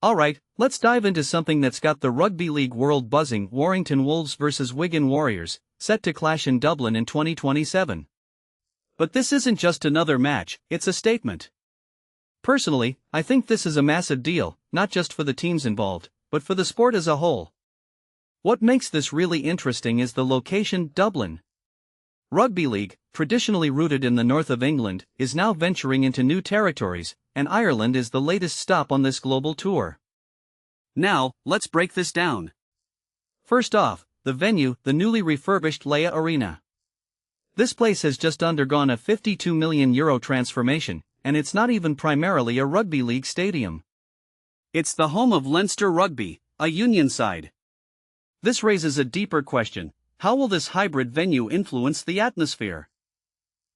Alright, let's dive into something that's got the Rugby League world buzzing. Warrington Wolves vs Wigan Warriors, set to clash in Dublin in 2027. But this isn't just another match, it's a statement. Personally, I think this is a massive deal, not just for the teams involved, but for the sport as a whole. What makes this really interesting is the location: Dublin. Rugby League, traditionally rooted in the north of England, is now venturing into new territories, and Ireland is the latest stop on this global tour. Now, let's break this down. First off, the venue, the newly refurbished Laya Arena. This place has just undergone a €52 million transformation, and it's not even primarily a rugby league stadium. It's the home of Leinster Rugby, a union side. This raises a deeper question: how will this hybrid venue influence the atmosphere?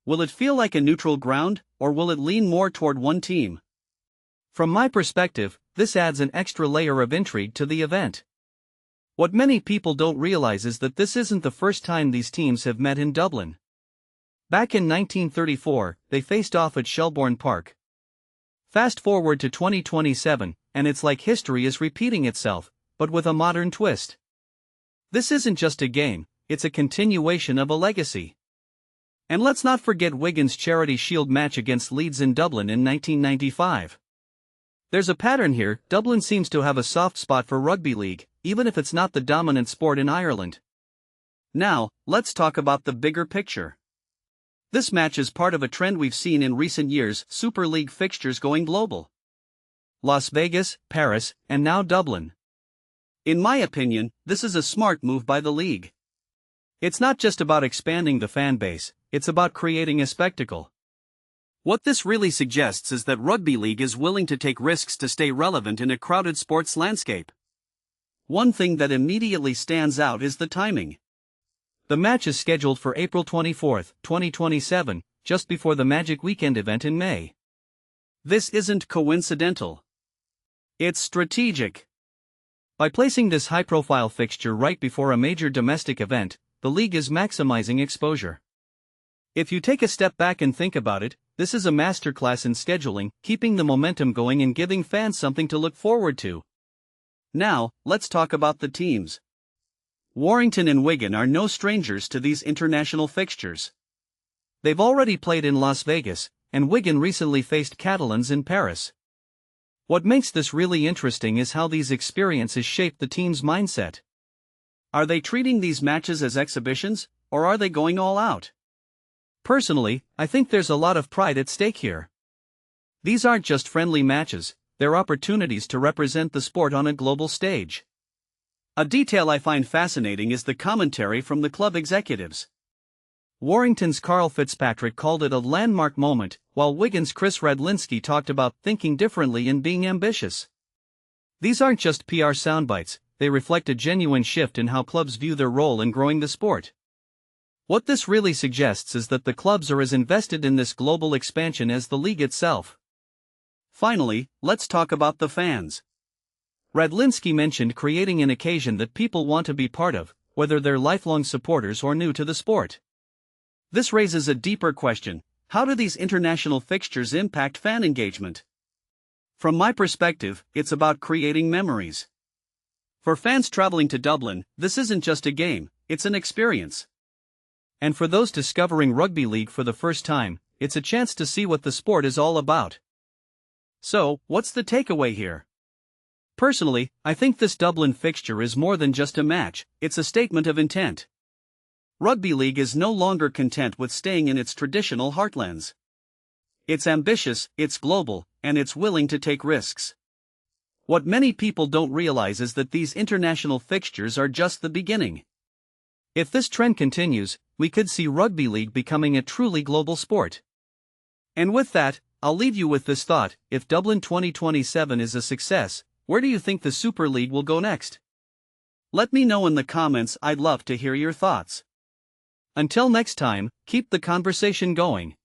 Will it feel like a neutral ground, or will it lean more toward one team? From my perspective, this adds an extra layer of intrigue to the event. What many people don't realize is that this isn't the first time these teams have met in Dublin. Back in 1934, they faced off at Shelbourne Park. Fast forward to 2027, and it's like history is repeating itself, but with a modern twist. This isn't just a game, it's a continuation of a legacy. And let's not forget Wigan's Charity Shield match against Leeds in Dublin in 1995. There's a pattern here: Dublin seems to have a soft spot for rugby league, even if it's not the dominant sport in Ireland. Now, let's talk about the bigger picture. This match is part of a trend we've seen in recent years: SuperLeague fixtures going global. Las Vegas, Paris, and now Dublin. In my opinion, this is a smart move by the league. It's not just about expanding the fan base, it's about creating a spectacle. What this really suggests is that rugby league is willing to take risks to stay relevant in a crowded sports landscape. One thing that immediately stands out is the timing. The match is scheduled for April 24, 2027, just before the Magic Weekend event in May. This isn't coincidental. It's strategic. By placing this high-profile fixture right before a major domestic event, the league is maximizing exposure. If you take a step back and think about it, this is a masterclass in scheduling, keeping the momentum going and giving fans something to look forward to. Now, let's talk about the teams. Warrington and Wigan are no strangers to these international fixtures. They've already played in Las Vegas, and Wigan recently faced Catalans in Paris. What makes this really interesting is how these experiences shape the team's mindset. Are they treating these matches as exhibitions, or are they going all out? Personally, I think there's a lot of pride at stake here. These aren't just friendly matches, they're opportunities to represent the sport on a global stage. A detail I find fascinating is the commentary from the club executives. Warrington's Carl Fitzpatrick called it a landmark moment, while Wigan's Chris Radlinski talked about thinking differently and being ambitious. These aren't just PR soundbites, they reflect a genuine shift in how clubs view their role in growing the sport. What this really suggests is that the clubs are as invested in this global expansion as the league itself. Finally, let's talk about the fans. Radlinski mentioned creating an occasion that people want to be part of, whether they're lifelong supporters or new to the sport. This raises a deeper question: how do these international fixtures impact fan engagement? From my perspective, it's about creating memories. For fans traveling to Dublin, this isn't just a game, it's an experience. And for those discovering rugby league for the first time, it's a chance to see what the sport is all about. So, what's the takeaway here? Personally, I think this Dublin fixture is more than just a match, it's a statement of intent. Rugby league is no longer content with staying in its traditional heartlands. It's ambitious, it's global, and it's willing to take risks. What many people don't realize is that these international fixtures are just the beginning. If this trend continues, we could see rugby league becoming a truly global sport. And with that, I'll leave you with this thought: if Dublin 2027 is a success, where do you think the Super League will go next? Let me know in the comments, I'd love to hear your thoughts. Until next time, keep the conversation going.